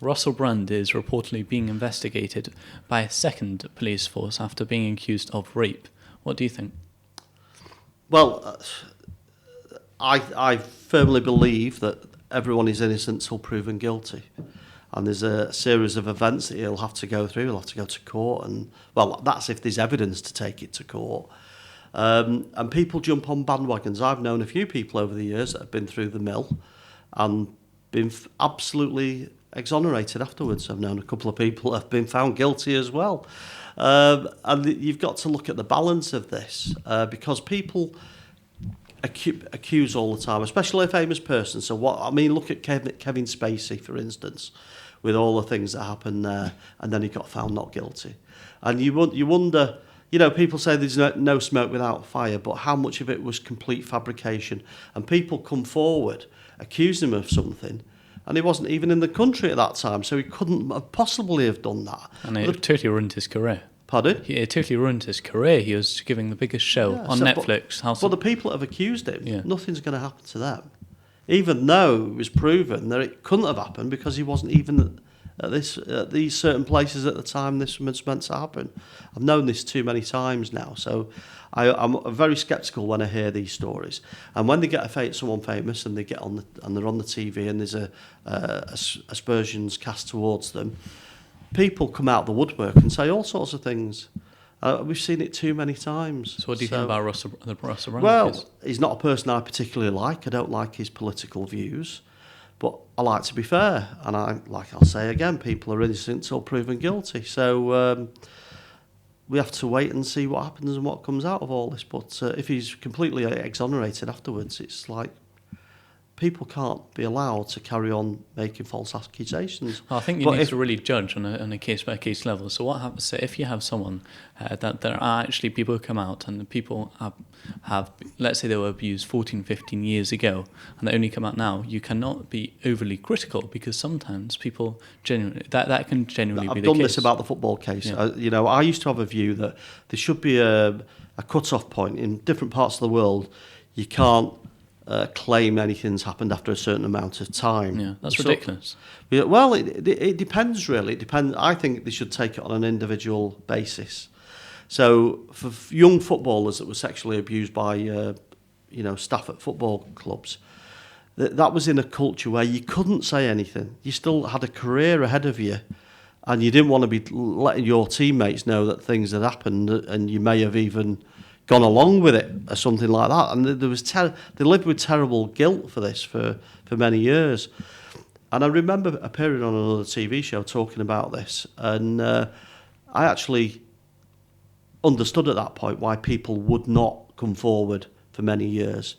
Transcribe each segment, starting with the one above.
Russell Brand is reportedly being investigated by a second police force after being accused of rape. What do you think? Well, I firmly believe that everyone is innocent till proven guilty. And there's a series of events that he'll have to go through. He'll have to go to court. And, well, that's if there's evidence to take it to court. And people jump on bandwagons. I've known a few people over the years that have been through the mill and been absolutely exonerated afterwards. I've known a couple of people that have been found guilty as well. And you've got to look at the balance of this because people accuse all the time, especially a famous person. So look at Kevin Spacey, for instance, with all the things that happened there, and then he got found not guilty. And you wonder, people say there's no smoke without fire, but how much of it was complete fabrication? And people come forward, accuse him of something, and he wasn't even in the country at that time, so he couldn't possibly have done that. And it totally ruined his career. Pardon? It totally ruined his career. He was giving the biggest show on Netflix. But the people that have accused him, nothing's going to happen to them. Even though it was proven that it couldn't have happened because he wasn't even at these certain places at the time this was meant to happen. I've known this too many times now, so I'm very sceptical when I hear these stories. And when they get someone famous and they get and they're on the TV and there's aspersions cast towards them, people come out the woodwork and say all sorts of things. We've seen it too many times. So what do you think about Russell Brand? Well, he's not a person I particularly like. I don't like his political views. But I like to be fair. And I'll say again, people are innocent till proven guilty. So we have to wait and see what happens and what comes out of all this. But if he's completely exonerated afterwards, it's like people can't be allowed to carry on making false accusations. Well, I think you need to really judge on a case-by-case level. So what happens if you have someone that there are actually people who come out and the people have, let's say they were abused 14, 15 years ago, and they only come out now, you cannot be overly critical because sometimes people genuinely, that can genuinely be the case. I've done this about the football case. Yeah. I used to have a view that there should be a cut-off point. In different parts of the world, you can't claim anything's happened after a certain amount of time. Yeah, that's ridiculous. Well, it depends, really. It depends. I think they should take it on an individual basis. So for young footballers that were sexually abused by staff at football clubs, that was in a culture where you couldn't say anything. You still had a career ahead of you, and you didn't want to be letting your teammates know that things had happened, and you may have even gone along with it or something like that. And they lived with terrible guilt for this for many years. And I remember appearing on another TV show talking about this, and I actually understood at that point why people would not come forward for many years.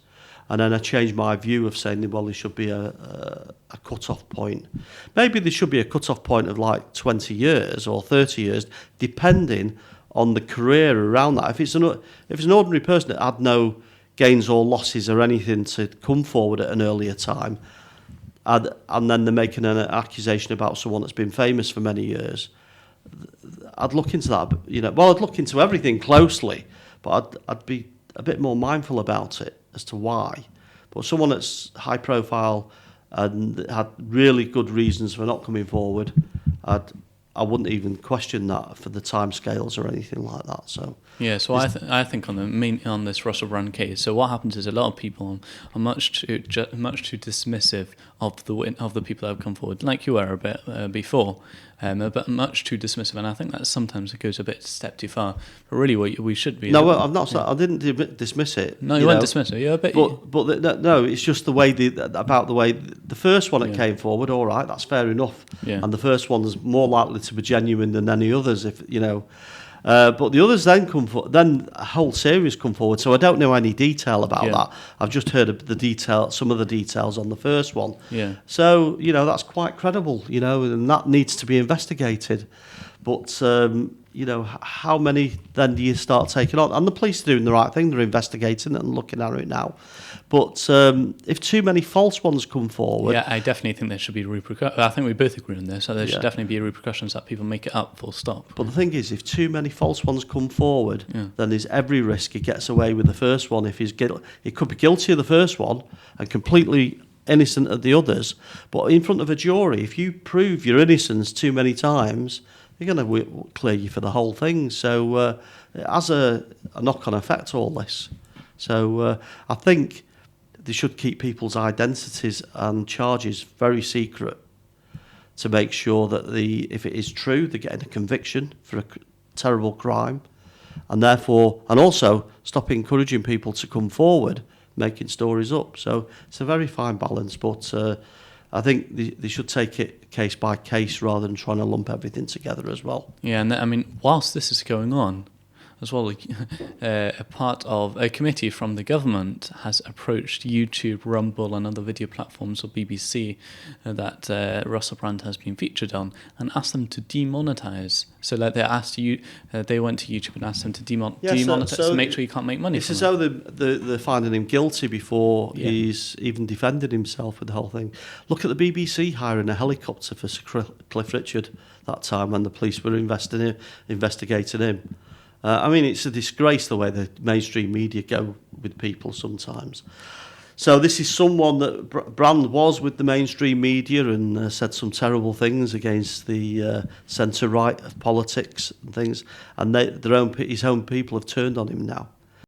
And then I changed my view of saying, well, there should be a cut-off point. Maybe there should be a cut-off point of like 20 years or 30 years, depending on the career around that. If it's an ordinary person that had no gains or losses or anything to come forward at an earlier time, and then they're making an accusation about someone that's been famous for many years, I'd look into that. I'd look into everything closely, but I'd be a bit more mindful about it as to why. But someone that's high profile and had really good reasons for not coming forward, I wouldn't even question that for the timescales or anything like that. So yeah, so I think on this Russell Brand case. So what happens is a lot of people are much too dismissive of the people that have come forward, like you were a bit before, but much too dismissive. And I think that sometimes it goes a step too far. But really, what we should be. No, I'm not. Yeah. I didn't dismiss it. No, you weren't dismiss it. Yeah, but no, it's just the way the first one that came forward. All right, that's fair enough. Yeah. And the first one's more likely to be genuine than any others, if you know. But the others then then a whole series come forward. So I don't know any detail about that. I've just heard of some of the details on the first one. Yeah. So that's quite credible, and that needs to be investigated. But how many then do you start taking on? And the police are doing the right thing; they're investigating it and looking at it now. But if too many false ones come forward... Yeah, I definitely think there should be repercussions. I think we both agree on this. So there should definitely be repercussions that people make it up, full stop. But the thing is, if too many false ones come forward, then there's every risk he gets away with the first one. If he could be guilty of the first one and completely innocent of the others. But in front of a jury, if you prove your innocence too many times, they're going to clear you for the whole thing. So it has a knock-on effect to all this. So I think they should keep people's identities and charges very secret to make sure that if it is true, they're getting a conviction for a terrible crime, and also stop encouraging people to come forward making stories up. So it's a very fine balance, but I think they should take it case by case rather than trying to lump everything together as well. Yeah, and I mean, whilst this is going on, as well, a part of a committee from the government has approached YouTube, Rumble, and other video platforms, or BBC, that Russell Brand has been featured on, and asked them to demonetize. So, like, they went to YouTube and asked them to demonetize to make sure you can't make money. It's as though they're finding him guilty before he's even defended himself with the whole thing. Look at the BBC hiring a helicopter for Sir Cliff Richard that time when the police were investigating him. I mean, it's a disgrace the way the mainstream media go with people sometimes. So this is someone that Brand was with the mainstream media and said some terrible things against the centre-right of politics and things, and his own people have turned on him now.